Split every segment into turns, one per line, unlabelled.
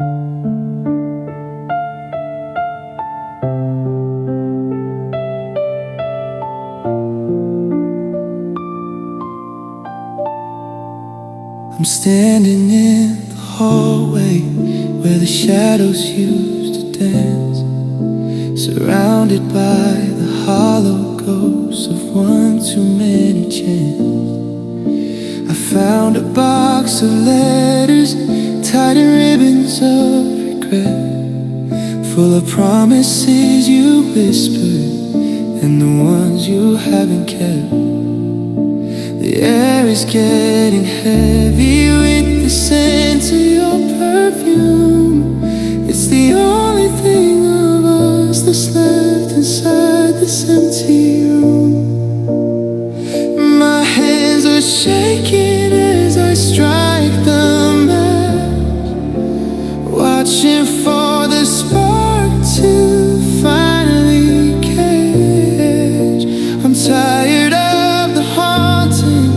I'm standing in the hallway where the shadows used to dance, surrounded by the hollow ghosts of one too many chants. I found a box of letters tied in ribbons of regret, full of promises you whispered and the ones you haven't kept. The air is getting heavy with the scent of your perfume. It's the only thing of us that's left inside this empty room. My hands are shaking as I strike the match, watching for the spark to finally catch. I'm tired of the haunting,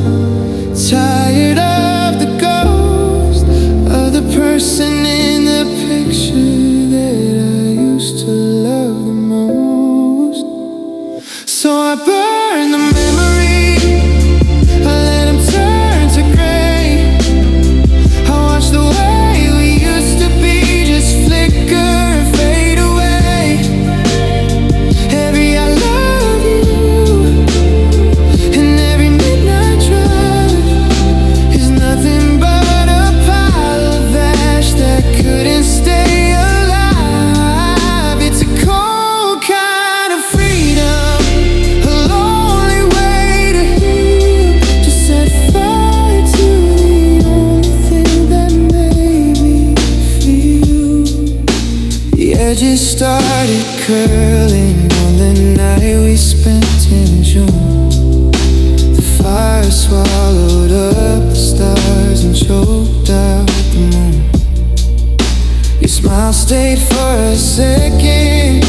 tired of the ghost of the person in the picture that I used to love the most. So I burn the memory, I let them turn to gray. I watch the way we used to be just flicker and fade away. Every I love you and every midnight drive is nothing but a pile of ash that couldn't stay alive. It's a cold kind of freedom, a lonely way to heal, to set fire to the only thing that made me feel. The edges started curling on the night we spent in June. The fire swallowed up the stars and choked out the moon. Your smile stayed for a second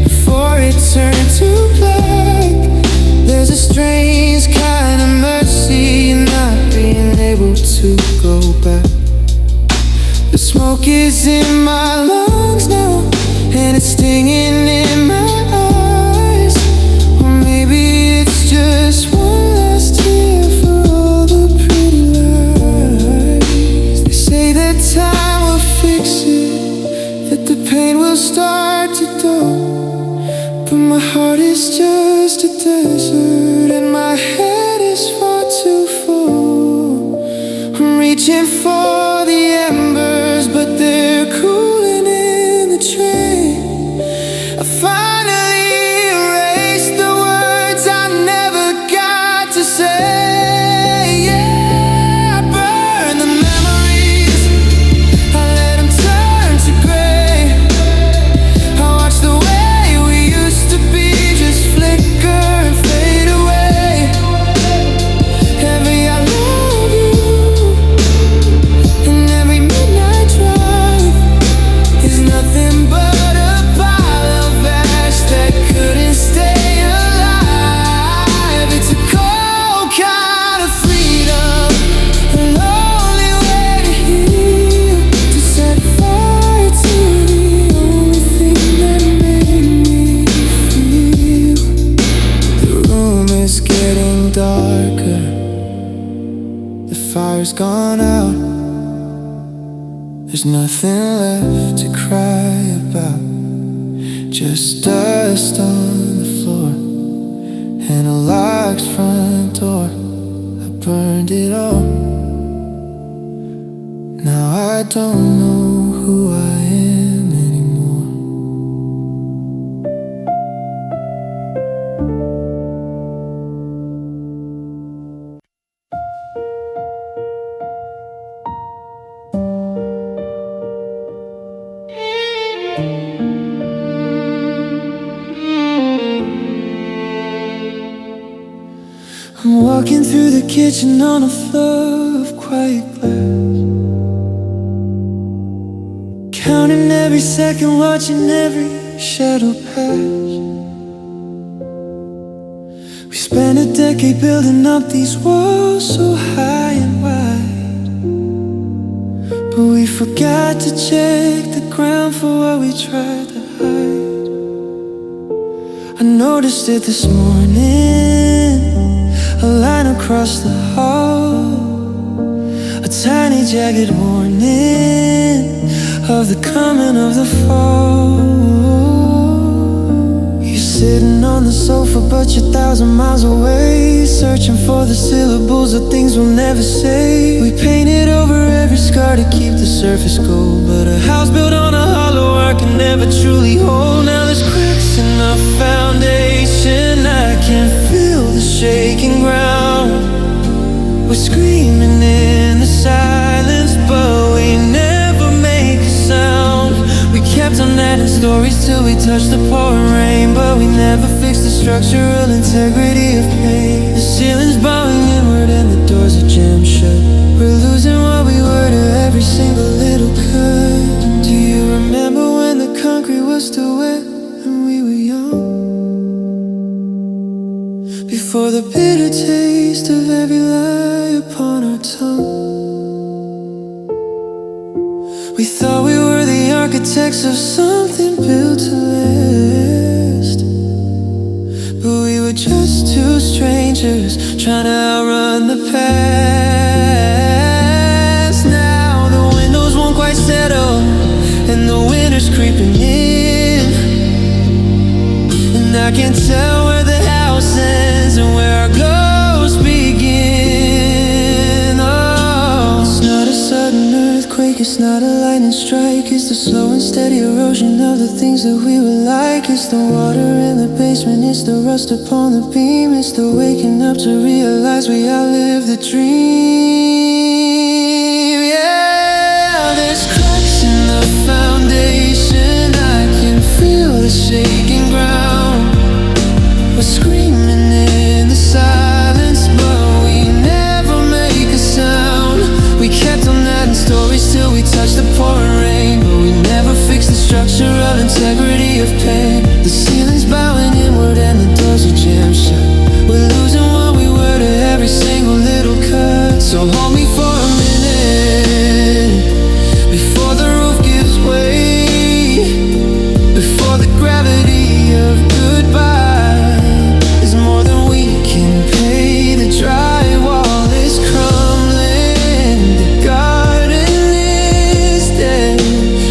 before it turned to black. There's a strange kind of mercy in not being able to go back. The smoke is in my lungs now, and it's stinging in my eyes. Or maybe it's just one last tear for all the pretty lies. They say that time will fix it, that the pain will start to dull, but my heart is just a desert and my head is far too full. I'm reaching for the embers, but they're cooling in the train. I finally erased the words I never got to say. Yeah, I burn the memories, I let them turn to gray. I watch the way we used to be just flicker and fade away. Every I love you and every midnight drive is nothing but a pile of ash that couldn't stay alive. It's a cold kind of freedom, a lonely way to heal, to set fire to the only thing that made me feel. The room is getting darker, the fire's gone out. There's nothing left to cry about, just dust on the floor and a locked front door. I burned it all. Now I don't know who I am anymore. I'm walking through the kitchen on a floor of quiet glass, counting every second, watching every shadow pass. We spent a decade building up these walls so high and wide, but we forgot to check the ground for what we tried to hide. I noticed it this morning, a line across the hall, a tiny jagged warning of the coming of the fall. You're sitting on the sofa but you're 1,000 miles away, searching for the syllables of things we'll never say. We painted over every scar to keep the surface gold, but a house built on a hollow I can never truly hold. Now there's cracks in the foundation, I can feel the shaking ground. We're screaming in the silence, but we never make a sound. We kept on adding stories till we touched the pouring rain, but we never fixed the structural integrity of pain. The ceiling's bowing inward and the doors are jammed shut. We're losing what we were to every single little cut. Do you remember when the concrete was still wet and we were young? Before the bitter taste of every lie upon our tongue, we thought we were the architects of something built to last, but we were just two strangers trying to outrun the past. Now the windows won't quite settle and the winter's creeping in, and I can't tell where the house ends and where our ghosts begin. Oh, it's not a sudden earthquake, it's not a lightning strike, it's the slow and steady erosion of the things that we were like. It's the water in the basement, it's the rust upon the beam, it's the waking up to realize we outlived the dream. Yeah, there's cracks in the foundation, I can feel the shaking ground. We're screaming in the silence, but we never make a sound. We kept on adding stories till we touched the pouring rain, but we never fixed the structural integrity of pain. The ceiling's bowing inward and the doors are jammed shut. We're losing what we were to every single little cut. So hold me for a minute before the roof gives way, before the gravity of goodbye is more than we can pay. The drywall is crumbling, the garden is dead.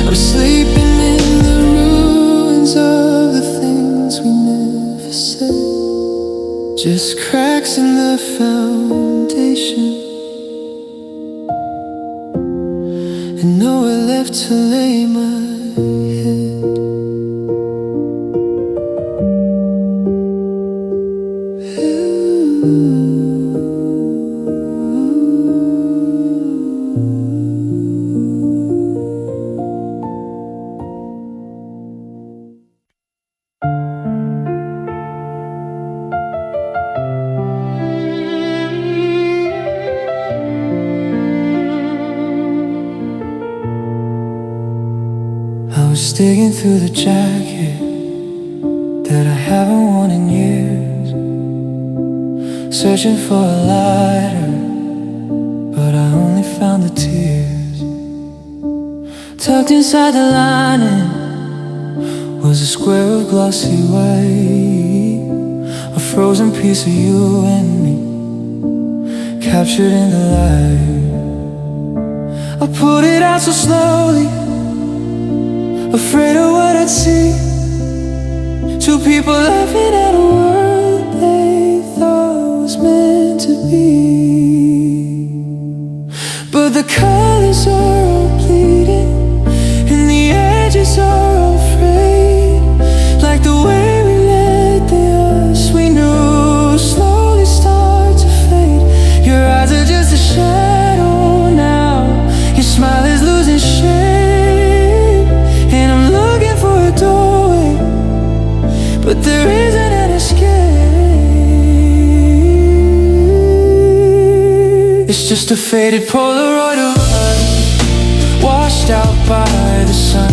I'm sleeping in the ruins of the things we never said. Just cracks in the foundation and nowhere left to lay my head. I was digging through the jacket that I haven't worn in years, searching for a lighter, but I only found the tears. Tucked inside the lining was a square of glossy white, a frozen piece of you and me, captured in the light. I pulled it out so slowly, afraid of what I'd see. Two people laughing at a world they thought was meant to be. But the colors are all bleeding and the edges are all frayed, like the way we let the us we knew slowly start to fade. Your eyes are just a shadow now, your smile is losing shape, and I'm looking for a doorway, but there isn't an escape. It's just a faded Polaroid of us, washed out by the sun,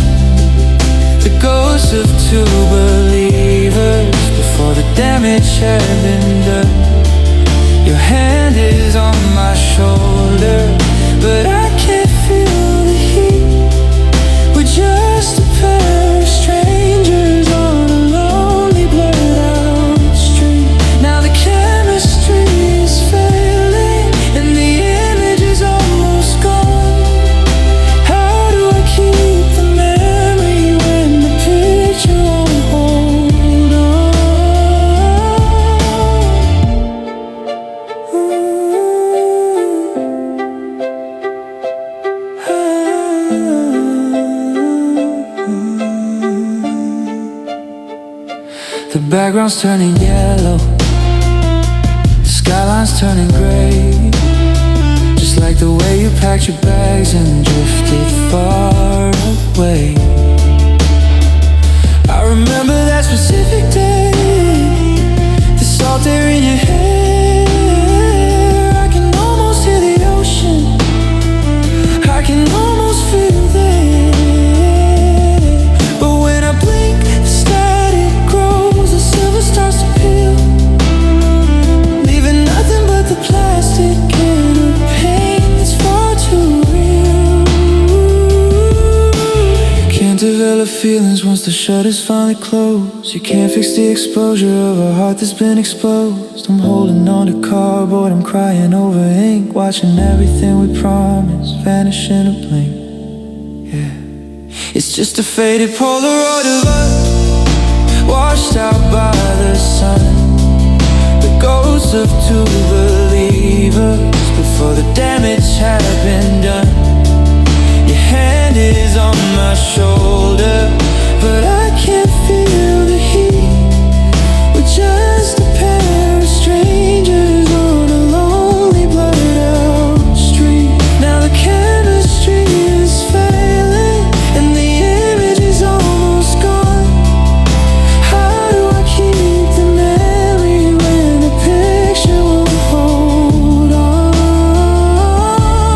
the ghosts of two believers before the damage had been done. Your hand is on my shoulder, but I can't feel the heat. background's turning yellow, the skyline's turning gray. Just like the way you packed your bags and drifted far away. I remember that specific day, the salt air in your hair. I can almost hear the ocean, I can almost feel there. But when I blink, the static grows, the silver starts to peel, leaving nothing but the plastic and the pain that's far too real. You can't develop feelings once the shutters finally close. You can't fix the exposure of a heart that's been exposed. I'm holding on to cardboard, I'm crying over ink, watching everything we promised vanish in a blink. Yeah, it's just a faded Polaroid of us, washed out by the sun, the ghosts of two believers before the damage had been done. Your hand is on my shoulder, but I can't feel the heat. We're just a pair of strangers on a lonely, blurred out street. Now the chemistry is failing and the image is almost gone. How do I keep the memory when the picture won't hold on?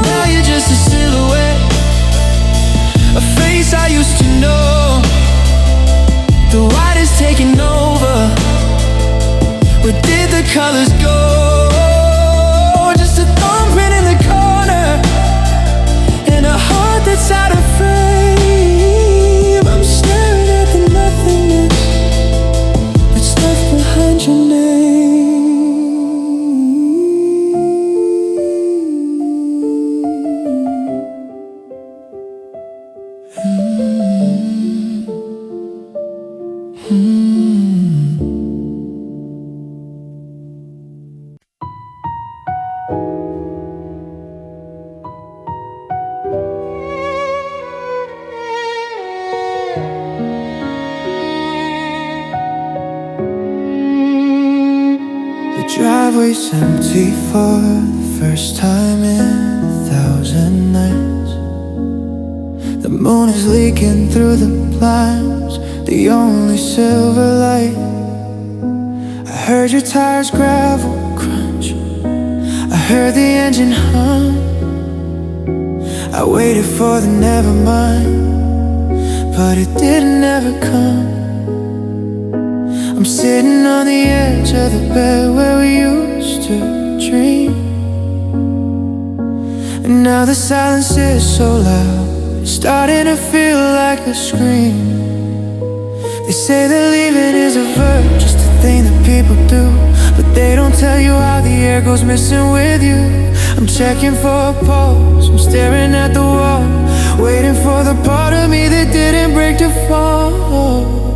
Now you're just a silhouette, a face I used to know. The white is taking over. Where did the colors go? Just a thumbprint in the corner and a heart that's out of frame. I'm staring at the nothingness that's left behind your name. The driveway's empty for the first time in 1,000 nights. The moon is leaking through the blinds, the only silver light. I heard your tires gravel crunch, I heard the engine hum. I waited for the never mind, but it didn't ever come. I'm sitting on the edge of the bed where we used to dream, and now the silence is so loud, it's starting to feel like a scream. They say that leaving is a verb, just a thing that people do, but they don't tell you how the air goes missing with you. I'm checking for a pulse, I'm staring at the wall, waiting for the part of me that didn't break to fall.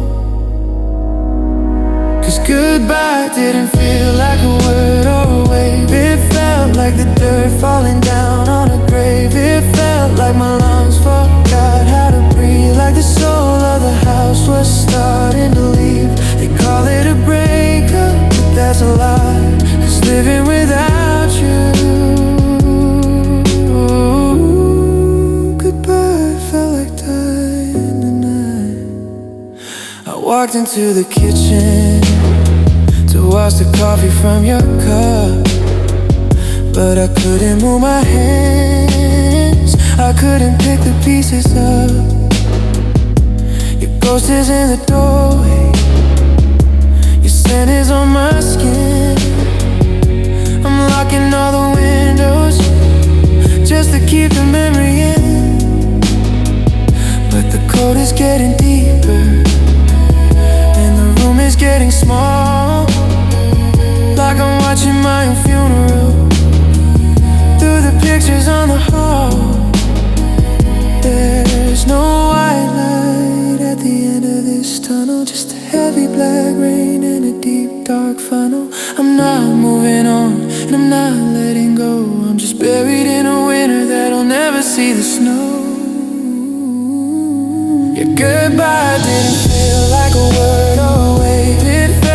Cause goodbye didn't feel like a word or a wave. It felt like the dirt falling down on a grave. It felt like my lungs forgot how to breathe, like the soul of the house was starting to leave. They call it a breakup, but that's a lie, cause living without you, goodbye felt like dying tonight. I walked into the kitchen to wash the coffee from your cup, but I couldn't move my hands, I couldn't pick the pieces up. Your ghost is in the doorway, your scent is on my skin. I'm locking all the windows just to keep the memory in, but the cold is getting deeper and the room is getting small, like I'm watching my own funeral through the pictures on the hall. There's no white light at the end of this tunnel, just a heavy black rain and a deep dark funnel. I'm not moving on and I'm not letting go, I'm just buried in a winter that'll never see the snow. Your goodbye didn't feel like a word or a wave, it felt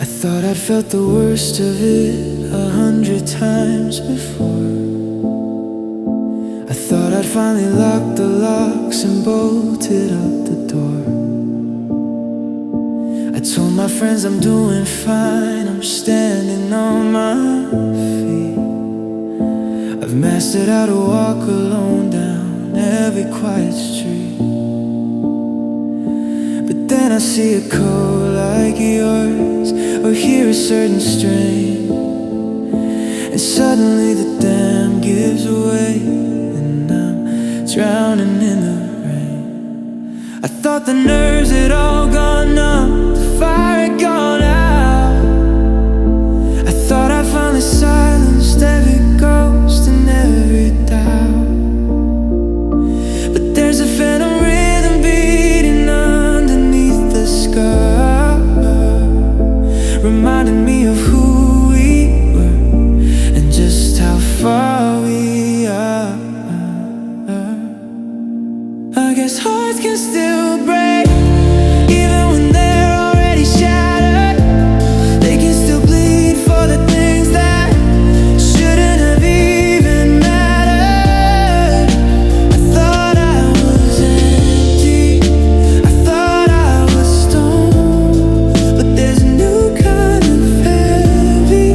I thought I'd felt the worst of it 100 times before. I thought I'd finally locked the locks and bolted up the door. I told my friends I'm doing fine, I'm standing on my feet. I've mastered how to walk alone down every quiet street. But then I see a code like yours, or hear a certain strain, and suddenly the dam gives way, and I'm drowning in the rain. I thought the nerves had all gone numb, the fire had gone out. I thought I finally silenced every ghost and every doubt. But there's a phantom rhythm beating underneath the sky, reminding me of who we were and just how far we are. I guess hearts can still break, even when they're already shattered. They can still bleed for the things that shouldn't have even mattered. I thought I was empty, I thought I was stoned, but there's a new kind of heavy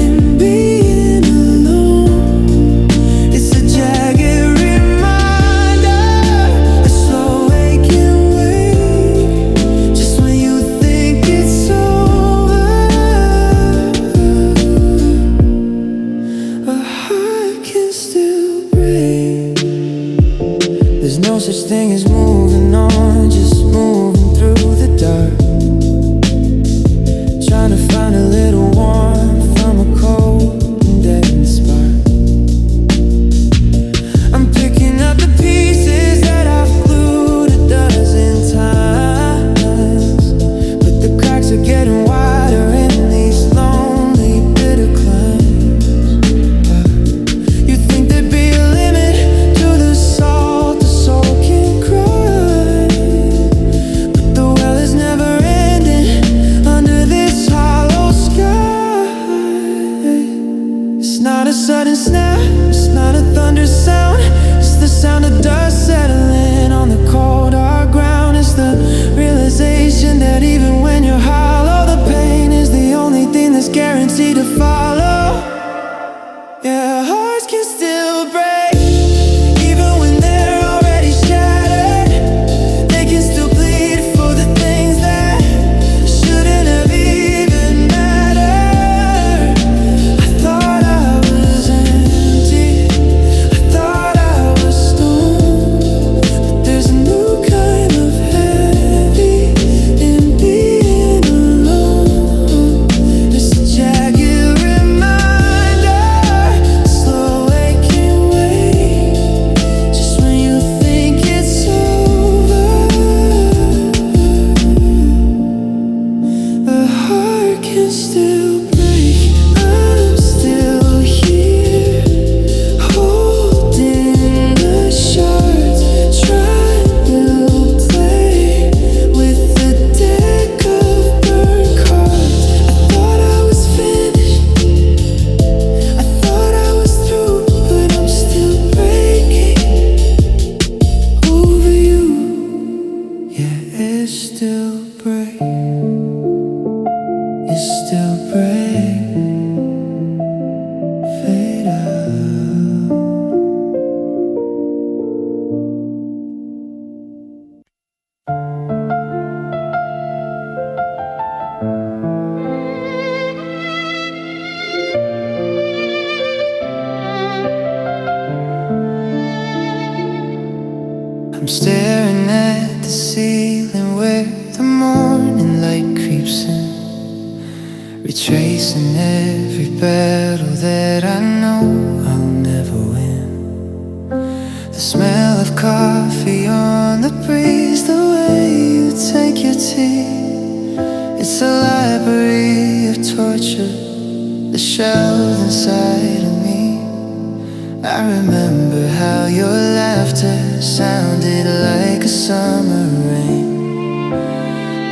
in being alone. It's a jagged reminder, a slow aching wake, just when you think it's over. A heart can still break. There's no such thing as moving on, just moving through the dark, trying to find a little warmth from a cold and dead spark. I'm picking up the pieces that I've glued a dozen times, but the cracks are getting wider in these lonely, bitter climbs. You think there'd be a limit to the salt the soul can cry, but the well is never ending under this hollow sky. It's not a sudden snap, it's not a thunder sound, it's the sound of dust settling on the cold hard ground. It's the realization that even when you're hollow, the pain is the only thing that's guaranteed to follow. Yeah, hearts can still break, even when they're already shattered. They can still bleed for the things that shouldn't have even mattered. I thought I was empty, I thought I was stoned, but there's a new kind of heavy in being alone. It's a jagged reminder, a slow aching wake, just when you think it's over. The heart can still break. I'm still here, holding the shards, trying to play with the deck of burnt cards. I thought I was finished, I thought I was through, but I'm still breaking over you. Yeah, it's still break, it's still break, fade out. I'm staring at the ceiling where the morning light creeps in, retracing every battle that I know I'll never win. The smell of coffee on the breeze, the way you take your tea, it's a library of torture, the shells inside of me. I remember how your laughter sounded like a summer rain.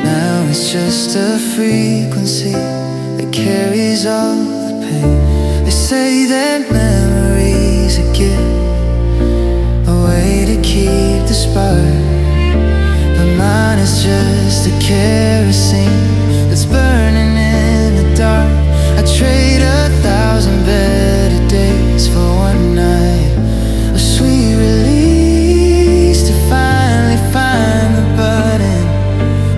Now it's just a frequency that carries all the pain. They say that memories are a gift, a way to keep the spark, but mine is just a kerosene that's burning in the dark. I trade 1,000 better days for one night of sweet release, to finally find the button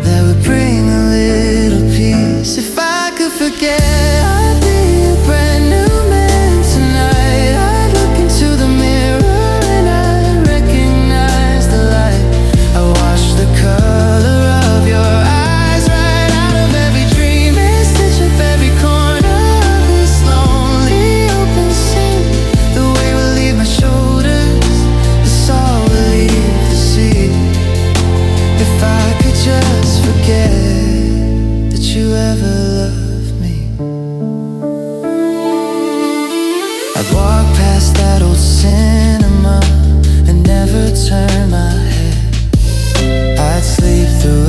that would bring a little peace. If I could forget, I'd be a brand new man tonight. I'd look into the mirror and I'd recognize the light. I wash the color of your eyes right out of every dream and stitch up every corner of this lonely open scene. The way we leave my shoulders, it's all we leave to see. If I could just forget that you ever loved me. I'd walk past that old cinema and never turn my head. I'd sleep through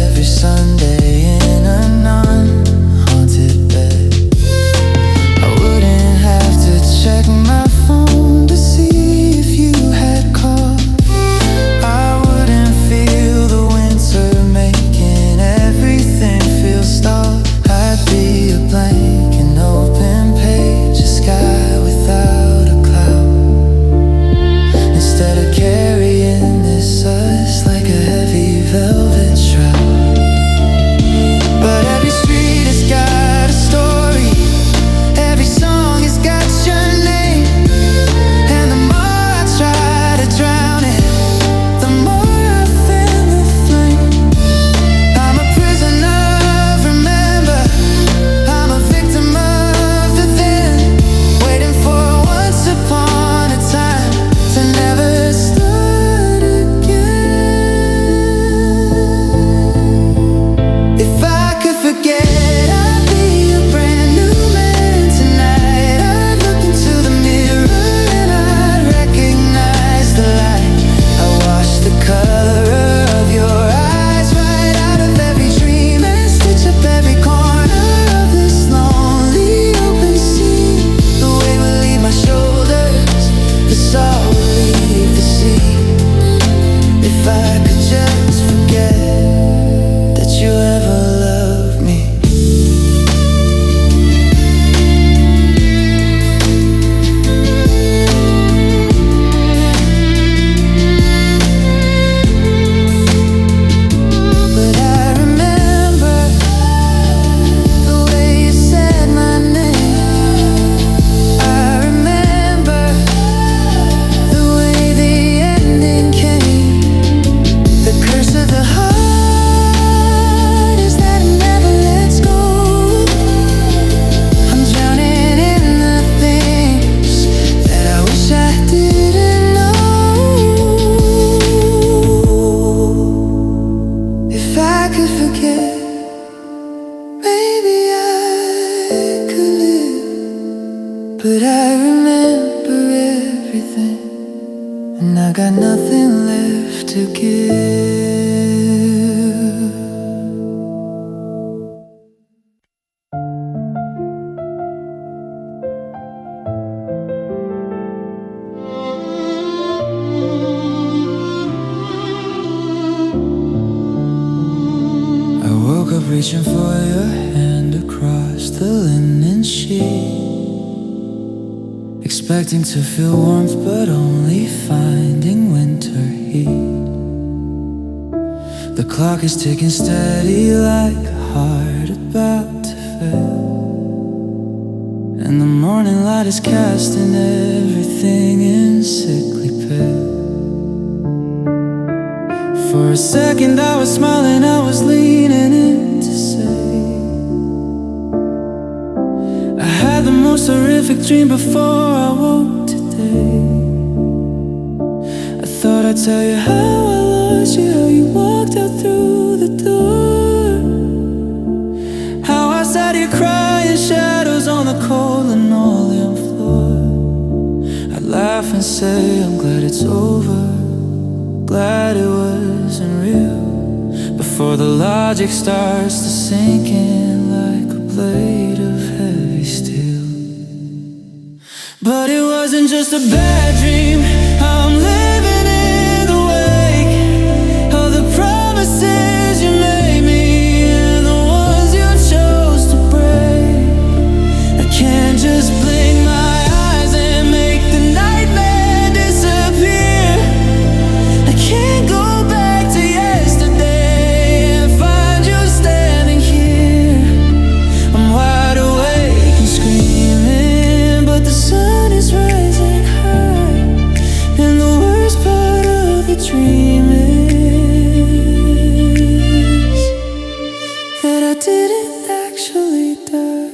every Sunday in a non-haunted bed. I wouldn't have to check my phone to see if you had called. I wouldn't feel the winter making everything feel stalled. I'd be a blank and open page, a sky without a cloud. Instead of carrying this us like a heavy velvet shroud. But every street has got a story, every song has got your name. And the more I try to drown it, the more I fan the flame. I'm a prisoner of remember, I'm a victim of the then, waiting for once upon a time to never start again. If I could forget, I'd be a brand new man tonight. I'd look into the mirror and I'd recognize the light. I wash the color of your eyes right out of every dream and stitch up every corner of this lonely open scene. The way we leave my shoulders, it's all we leave to see. If I could just forget that you ever loved me. But I remember the way you said my name. I remember the way the ending came. The curse of the heart is that it never lets go. I'm drowning in the things that I wish I didn't know. If I could forget, maybe I could live. But I remember everything, and I got nothing left to give. I woke up reaching for your hand across the linen sheet, expecting to feel warmth but only finding winter heat. The clock is ticking steady like a heart about to fail, and the morning light is casting everything in sickly pale. For a second I was smiling, I was leaning in to say I had the most horrific dream before I woke today. I thought I'd tell you how I lost you, how you walked out through the door, how I sat here crying shadows on the cold linoleum floor. I'd laugh and say I'm glad it's over, glad it wasn't real. Before before the logic starts to sink in like a blade of heavy steel. But it wasn't just a bad dream. I'm living in the wake of the promises you made me and the ones you chose to break. I can't just blink my eyes and make the nightmare disappear. I can't go back to yesterday and find you standing here. I'm wide awake and screaming, but the sun is rising high, and the worst part of the dream is that I didn't actually die.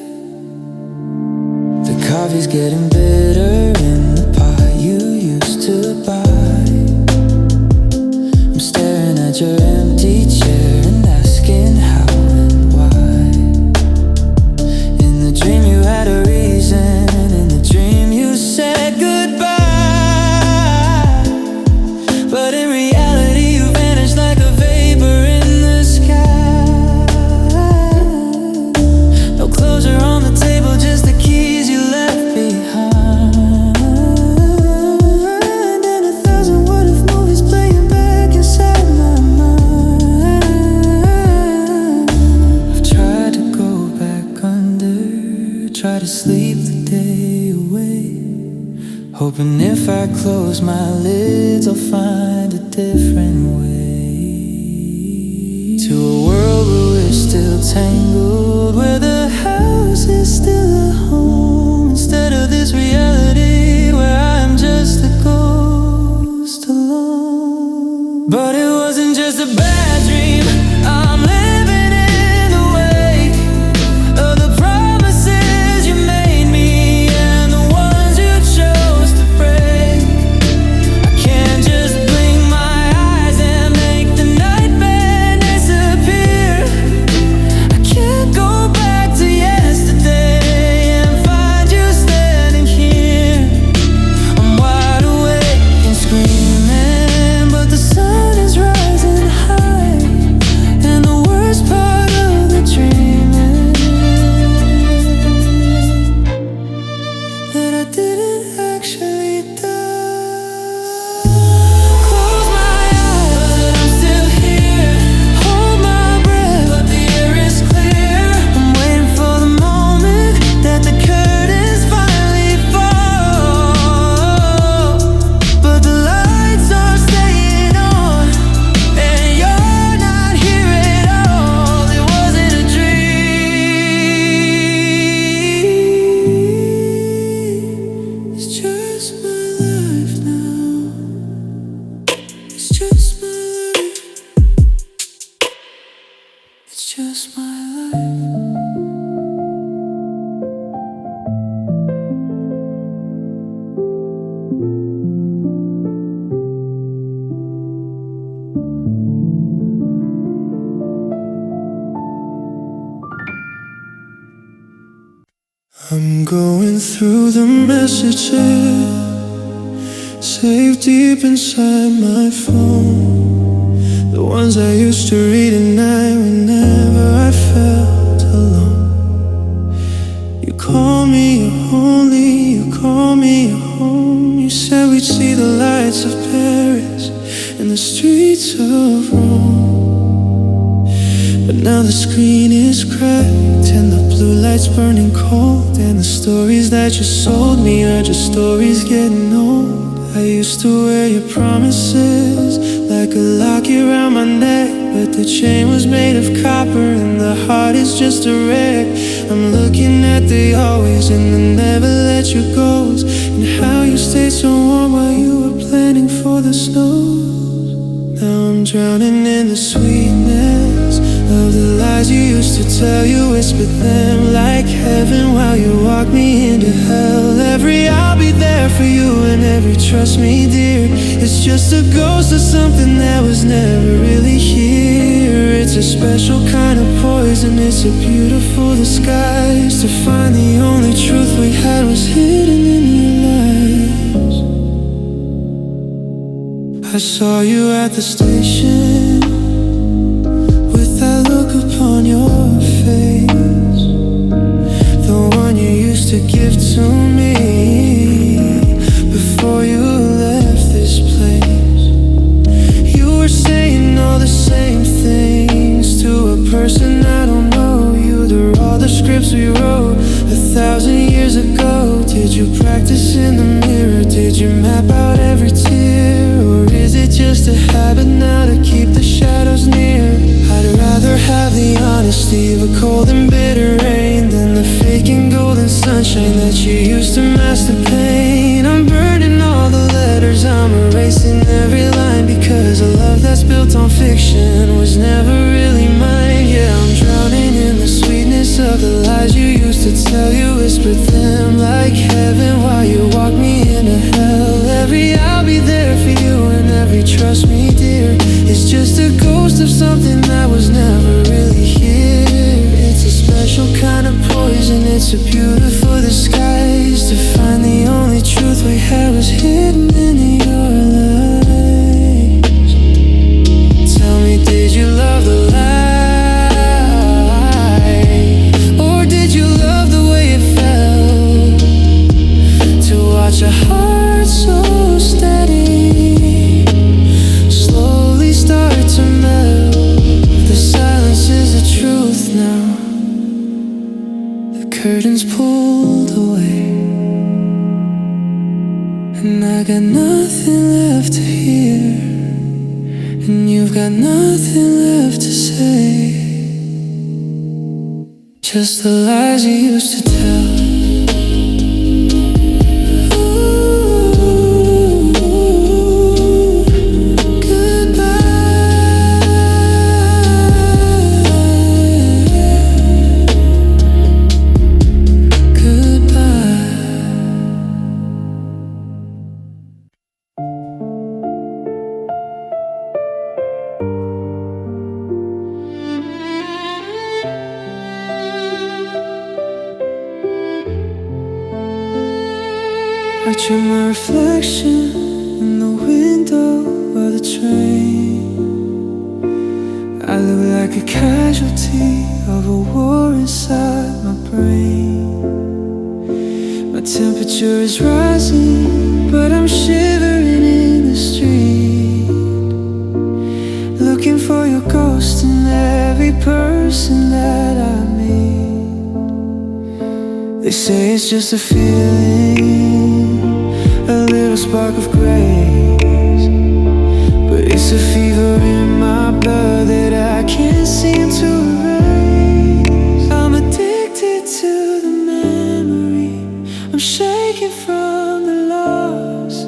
The coffee's getting bitter in the pot you used to buy. I'm staring at your empty chair and asking how and why. In the dream you had a reason, in the dream you said goodbye. But in reality you vanished like a vapor in the sky. No closure on the table, just the keys you left behind. And 1,000 what if movies playing back inside my mind. I've tried to go back under, try to sleep the day away, hoping if I close my lids I'll find a different way to a world where we're still tangled, where the house is still a home instead of this reality where I'm just a ghost alone. But it wasn't just a bad dream. I'm living in the wake of the promises you made me and the ones you chose to break. I can't just blink my eyes and make the nightmare disappear. I can't go back to yesterday and find you standing here. I'm wide awake and screaming, but the sun is rising high, and the worst part of the dream is that I didn't actually die. Close my eyes, but I'm still here. Hold my breath, but the air is clear. I'm waiting for the moment that the curtains finally fall. But the lights are staying on, and you're not here at all. It wasn't a dream. It's just my life now. It's just my life. It's just my life. I'm going through the messages saved deep inside my phone, the ones I used to read at night whenever I felt alone. You call me your only, you call me your home. You said we'd see the lights of Paris and the streets of Rome. But now the screen is cracked and the blue light's burning cold, and the stories that you sold me are just stories getting old. I used to wear your promises like a locket around my neck, but the chain was made of copper and the heart is just a wreck. I'm looking at the always and the never let you goes, and how you stayed so warm while you were planning for the snows. Now I'm drowning in the sweetness of the lies you used to tell. You whispered them like heaven while you walked me into hell. Every I'll be there for you and every trust me dear, it's just a ghost of something that was never really here. It's a special kind of poison, it's a beautiful disguise to find the only truth we had was hidden in your lies. I saw you at the station you used to mask the pain. I'm burning all the letters, I'm erasing every line, because a love that's built on fiction was never really mine. Yeah, I'm drowning in the sweetness of the lies you used to tell. You whispered them like heaven while you walked me into hell. Every I'll be there for you and every trust me dear is just a ghost of something that was never really here. It's a special kind of poison, it's a beautiful disguise to find the only truth we had was hidden in your lies. Tell me, did you love the lie, or did you love the way it felt to watch a heart so steady slowly start to melt? The silence is the truth now. Curtains pulled away, and I got nothing left to hear, and you've got nothing left to say. Just the lies you used to tell. I trim my reflection in the window of the train. I look like a casualty of a war inside my brain. My temperature is rising, but I'm shivering in the street, looking for your ghost in every person that I meet. They say it's just a feeling, a little spark of grace, but it's a fever in my blood that I can't seem to erase. I'm addicted to the memory, I'm shaking from the loss,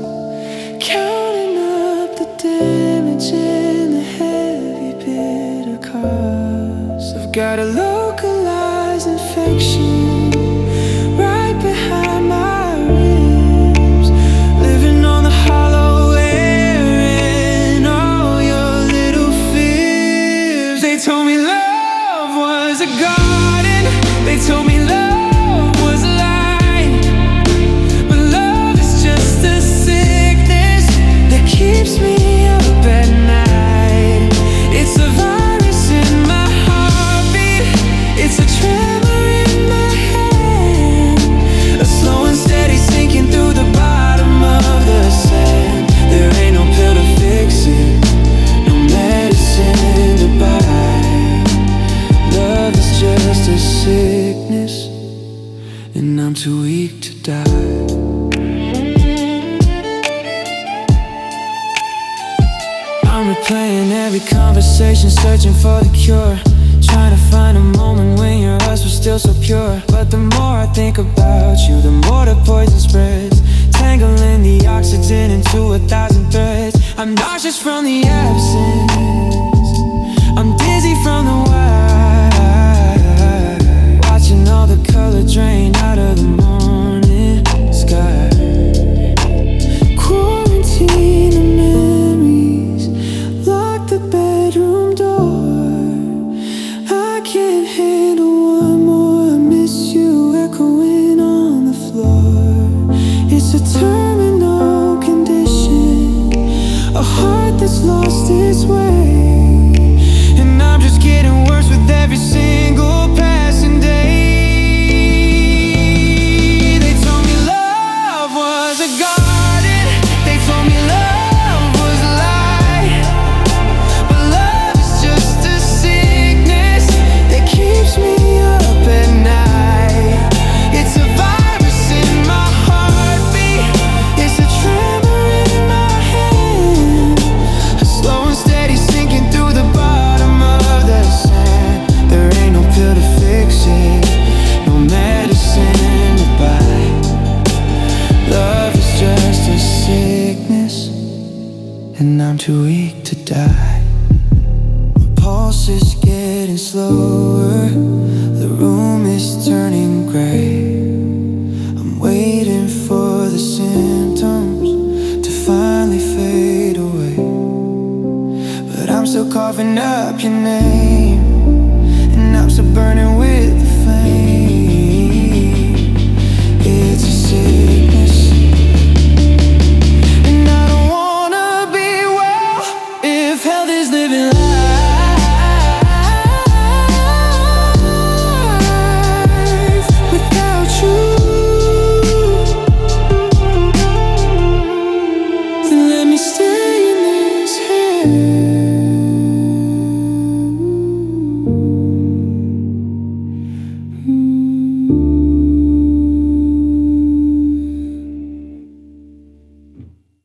counting up the damage and the heavy bitter cost. I've got a localized infection right behind my too weak to die. I'm replaying every conversation, searching for the cure, trying to find a moment when your eyes were still so pure. But the more I think about you, the more the poison spreads, tangling the oxygen into 1,000 threads. I'm nauseous from the absence, I'm dizzy from the wide, watching all the color drain out of the morning sky. Quarantine the memories, lock the bedroom door. I can't handle one more, I miss you echoing on the floor. It's a terminal condition, a heart that's lost its way. happiness.